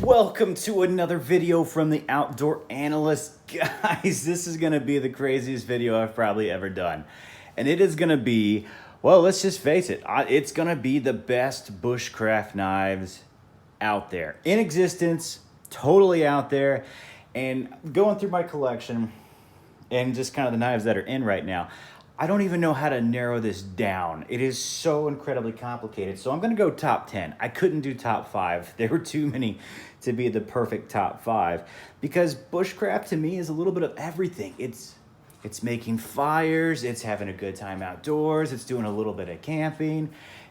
Welcome to another video from the Outdoor Analyst. Guys, this is going to be the craziest video I've probably ever done. And it is going to be, well, let's just face it, it's going to be the best bushcraft knives out there. In existence, totally out there. And going through my collection and just kind of the knives that are in right now, I don't even know how to narrow this down. It is so incredibly complicated. So I'm gonna go top 10. I couldn't do top 5. There were too many to be the perfect top 5 because bushcraft to me is a little bit of everything. It's making fires, it's having a good time outdoors, it's doing a little bit of camping.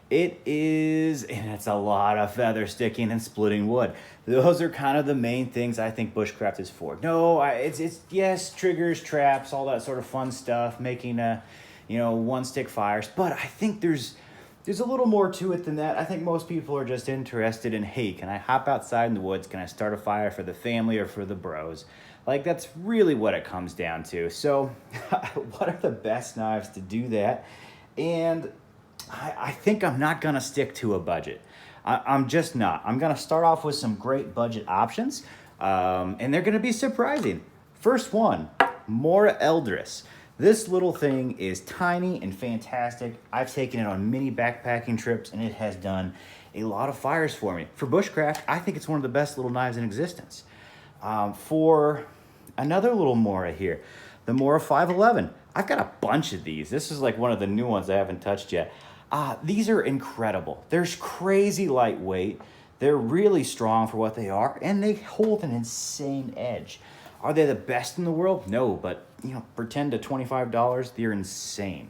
And it's a lot of feather sticking and splitting wood. Those are kind of the main things I think bushcraft is for. No, it's yes, triggers, traps, all that sort of fun stuff, making one stick fires. But I think there's a little more to it than that. I think most people are just interested in, hey, can I hop outside in the woods? Can I start a fire for the family or for the bros? Like, that's really what it comes down to. So what are the best knives to do that? And I think I'm not gonna stick to a budget. I'm just not. I'm gonna start off with some great budget options, and they're gonna be surprising. First one, Mora Eldris. This little thing is tiny and fantastic. I've taken it on many backpacking trips, and it has done a lot of fires for me. For bushcraft, I think it's one of the best little knives in existence. For another little Mora here, the Mora 511. I've got a bunch of these. This is like one of the new ones I haven't touched yet. These are incredible. They're crazy lightweight. They're really strong for what they are, and they hold an insane edge. Are they the best in the world? No, but for $10 to $25, they're insane.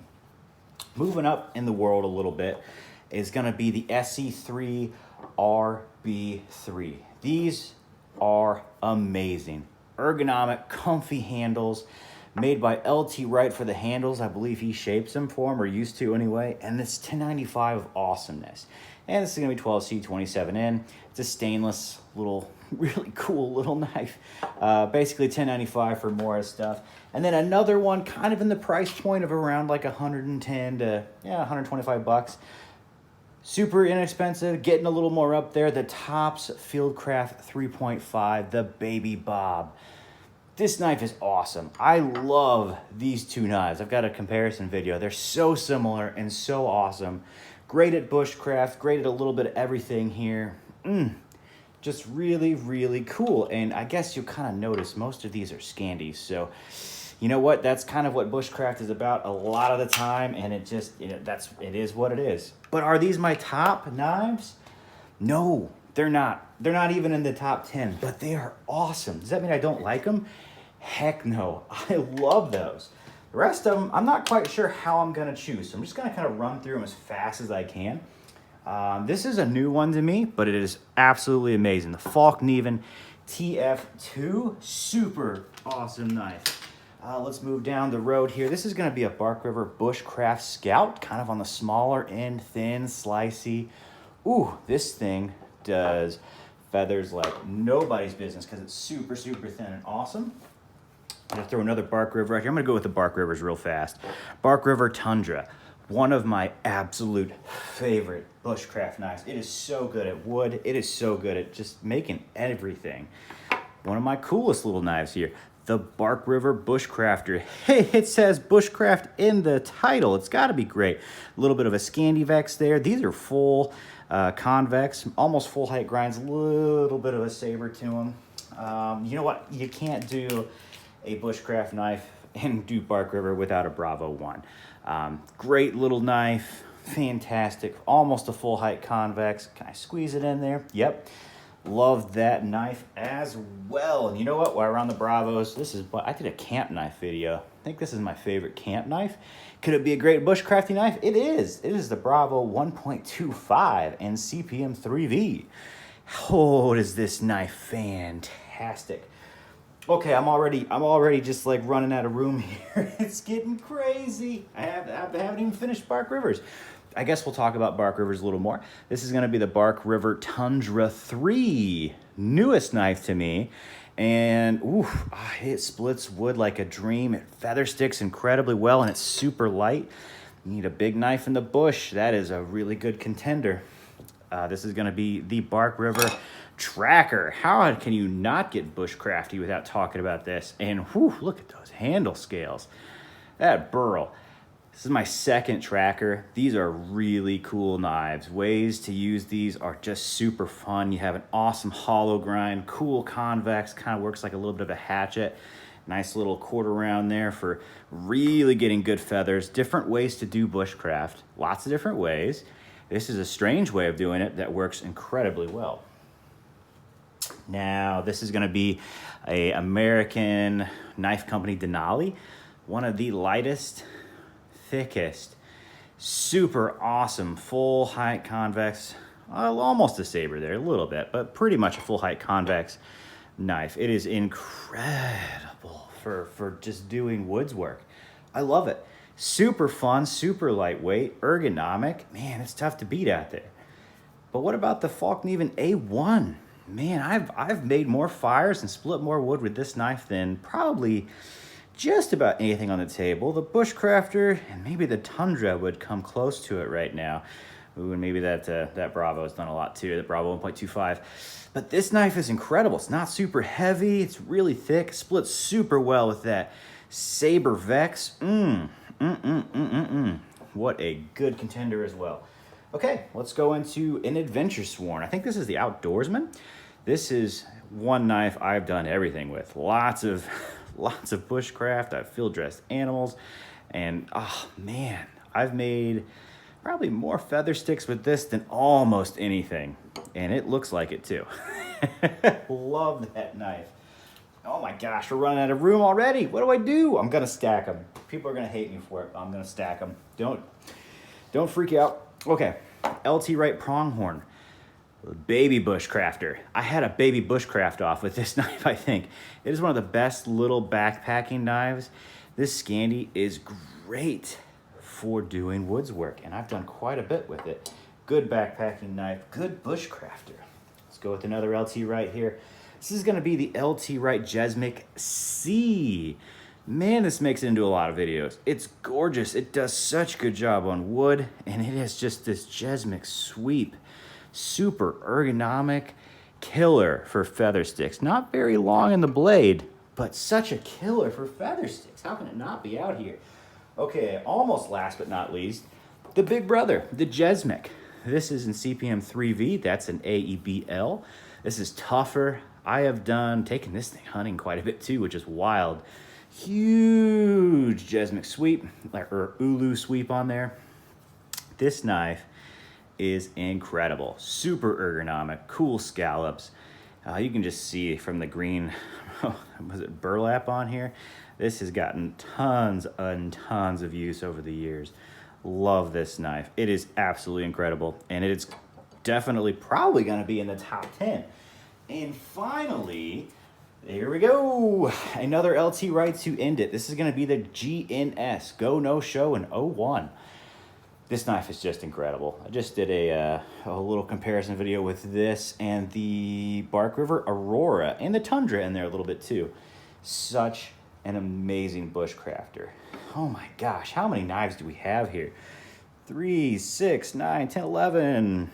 Moving up in the world a little bit is gonna be the SE3 RB3. These are amazing. Ergonomic, comfy handles. Made by Wright for the handles. I believe he shapes them for them, or used to anyway. And this 1095 of awesomeness. And this is gonna be 12C27N. It's a stainless little, really cool little knife. Basically 1095 for more stuff. And then another one kind of in the price point of around like 110 to 125 bucks. Super inexpensive, getting a little more up there. The Tops Fieldcraft 3.5, the Baby Bob. This knife is awesome. I love these two knives. I've got a comparison video. They're so similar and so awesome. Great at bushcraft, great at a little bit of everything here. Just really, really cool. And I guess you'll kind of notice most of these are Scandies. So you know what? That's kind of what bushcraft is about a lot of the time. And it just, it is what it is. But are these my top knives? No, they're not. They're not even in the top 10, but they are awesome. Does that mean I don't like them? Heck no, I love those. The rest of them, I'm not quite sure how I'm gonna choose. So I'm just gonna kind of run through them as fast as I can. This is a new one to me, but it is absolutely amazing. The Falkneven TF2, super awesome knife. Let's move down the road here. This is gonna be a Bark River Bushcraft Scout, kind of on the smaller end, thin, slicey. Ooh, this thing does feathers like nobody's business because it's super, super thin and awesome. I'm gonna throw another Bark River right here. I'm gonna go with the Bark Rivers real fast. Bark River Tundra, one of my absolute favorite bushcraft knives. It is so good at wood. It is so good at just making everything. One of my coolest little knives here, the Bark River Bushcrafter. Hey, it says bushcraft in the title. It's gotta be great. A little bit of a Scandivex there. These are full convex, almost full height grinds, a little bit of a saber to them. You know what? You can't do a bushcraft knife and do Bark River without a Bravo 1. Great little knife, fantastic, almost a full height convex. Can I squeeze it in there? Yep. Love that knife as well. And you know what? While we're on the Bravos, I did a camp knife video. I think this is my favorite camp knife. Could it be a great bushcrafting knife? It is. It is the Bravo 1.25 and CPM 3V. Oh, is this knife fantastic. Okay, I'm already just like running out of room here. It's getting crazy. I haven't even finished Bark Rivers. I guess we'll talk about Bark Rivers a little more. This is gonna be the Bark River Tundra 3, newest knife to me. And it splits wood like a dream. It feather sticks incredibly well, and it's super light. You need a big knife in the bush. That is a really good contender. This is gonna be the Bark River Tracker. How can you not get bushcrafty without talking about this? And whew, look at those handle scales. That burl. This is my second tracker. These are really cool knives. Ways to use these are just super fun. You have an awesome hollow grind, cool convex, kind of works like a little bit of a hatchet. Nice little quarter round there for really getting good feathers. Different ways to do bushcraft, lots of different ways. This is a strange way of doing it that works incredibly well. Now, this is gonna be a American knife company Denali, one of the lightest, thickest, super awesome full height convex, almost a saber there a little bit, but pretty much a full height convex knife. It is incredible for just doing woods work. I love it. Super fun, super lightweight, ergonomic. Man, it's tough to beat out there. But what about the Falkneven A1? Man, I've made more fires and split more wood with this knife than probably just about anything on the table. The Bushcrafter and maybe the Tundra would come close to it right now. Ooh, and maybe that Bravo's done a lot too, the Bravo 1.25. But this knife is incredible. It's not super heavy. It's really thick. Splits super well with that Saber Vex. What a good contender as well. Okay, let's go into an Adventure Sworn. I think this is the Outdoorsman. This is one knife I've done everything with. Lots of bushcraft. I've field dressed animals, and oh man, I've made probably more feather sticks with this than almost anything, and it looks like it too. Love that knife. Oh my gosh, we're running out of room already. What do? I'm gonna stack them. People are gonna hate me for it, but I'm gonna stack them. Don't freak out. Okay, LT Wright pronghorn. Baby bushcrafter. I had a baby bushcraft off with this knife, I think. It is one of the best little backpacking knives. This Scandi is great for doing woods work, and I've done quite a bit with it. Good backpacking knife, good bushcrafter. Let's go with another LT Wright here. This is gonna be the LT Wright Jesmic C. Man, this makes it into a lot of videos. It's gorgeous. It does such a good job on wood, and it has just this Jesmic sweep. Super ergonomic, killer for feather sticks. Not very long in the blade, but such a killer for feather sticks. How can it not be out here? Okay, almost last but not least, the big brother, the Jesmic. This is in CPM 3V, that's an AEBL. This is tougher. I have taken this thing hunting quite a bit too, which is wild. Huge Jesmic sweep, or Ulu sweep on there. This knife is incredible. Super ergonomic, cool scallops. You can just see from the green, was it burlap on here? This has gotten tons and tons of use over the years. Love this knife. It is absolutely incredible, and it is definitely probably gonna be in the top 10. And finally, here we go. Another LT Wright to end it. This is gonna be the GNS, Go No Show in 01. This knife is just incredible. I just did a little comparison video with this and the Bark River Aurora and the Tundra in there a little bit too. Such an amazing bushcrafter. Oh my gosh, how many knives do we have here? 3, 6, 9, 10, 11,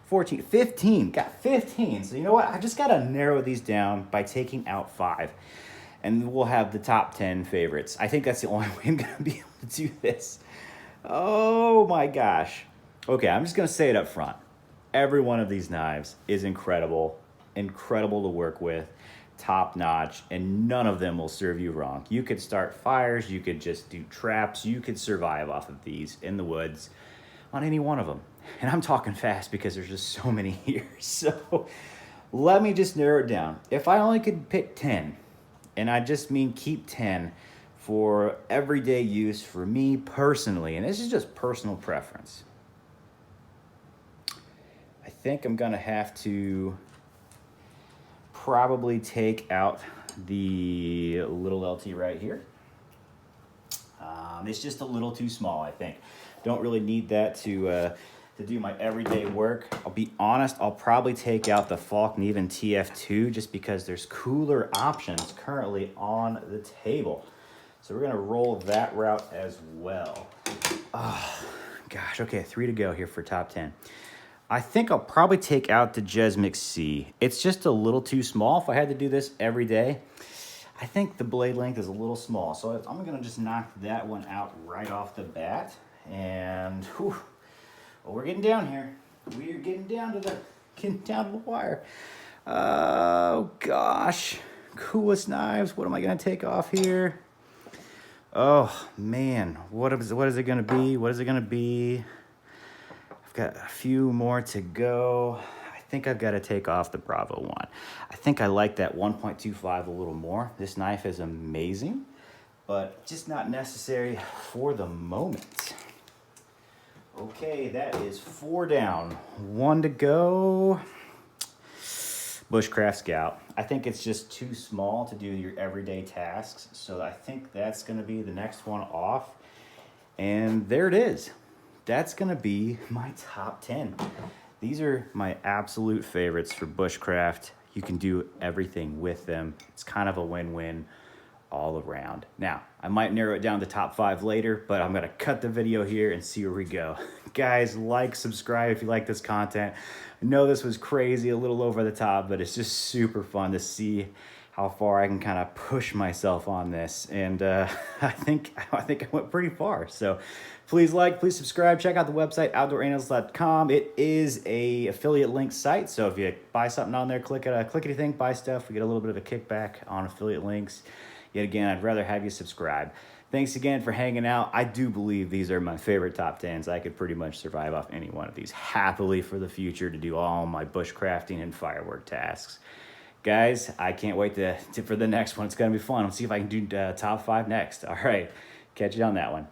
14, 15. Got 15. So you know what? I just got to narrow these down by taking out 5. And we'll have the top 10 favorites. I think that's the only way I'm going to be able to do this. Oh my gosh. Okay, I'm just gonna say it up front. Every one of these knives is incredible to work with, top notch, and none of them will serve you wrong. You could start fires, you could just do traps, you could survive off of these in the woods on any one of them. And I'm talking fast because there's just so many here. So let me just narrow it down. If I only could pick 10, and I just mean keep 10, for everyday use for me personally, and this is just personal preference, I think I'm gonna have to probably take out the little LT right here. It's just a little too small, I think. Don't really need that to do my everyday work. I'll be honest, I'll probably take out the Falkneven TF2 just because there's cooler options currently on the table. So we're gonna roll that route as well. Oh, gosh, okay, 3 to go here for top 10. I think I'll probably take out the Jesmix C. It's just a little too small. If I had to do this every day, I think the blade length is a little small. So I'm gonna just knock that one out right off the bat. And whew, well, we're getting down here. We're getting down to the wire. Oh gosh, coolest knives. What am I gonna take off here? Oh man, what is it gonna be? What is it gonna be? I've got a few more to go. I think I've got to take off the Bravo one. I think I like that 1.25 a little more. This knife is amazing, but just not necessary for the moment. Okay, that is 4 down, 1 to go. Bushcraft Scout. I think it's just too small to do your everyday tasks, so I think that's going to be the next one off. And there it is. That's going to be my top 10. These are my absolute favorites for bushcraft. You can do everything with them. It's kind of a win-win all around. Now, I might narrow it down to top 5 later, but I'm gonna cut the video here and see where we go. Guys, like, subscribe if you like this content. I know this was crazy, a little over the top, but it's just super fun to see how far I can kind of push myself on this. And I think I went pretty far. So please like, please subscribe, check out the website, outdooranalyst.com. It is a affiliate link site. So if you buy something on there, click anything, buy stuff, we get a little bit of a kickback on affiliate links. Yet again, I'd rather have you subscribe. Thanks again for hanging out. I do believe these are my favorite top 10s. I could pretty much survive off any one of these happily for the future to do all my bushcrafting and firework tasks. Guys, I can't wait for the next one. It's going to be fun. Let's see if I can do top 5 next. All right, catch you on that one.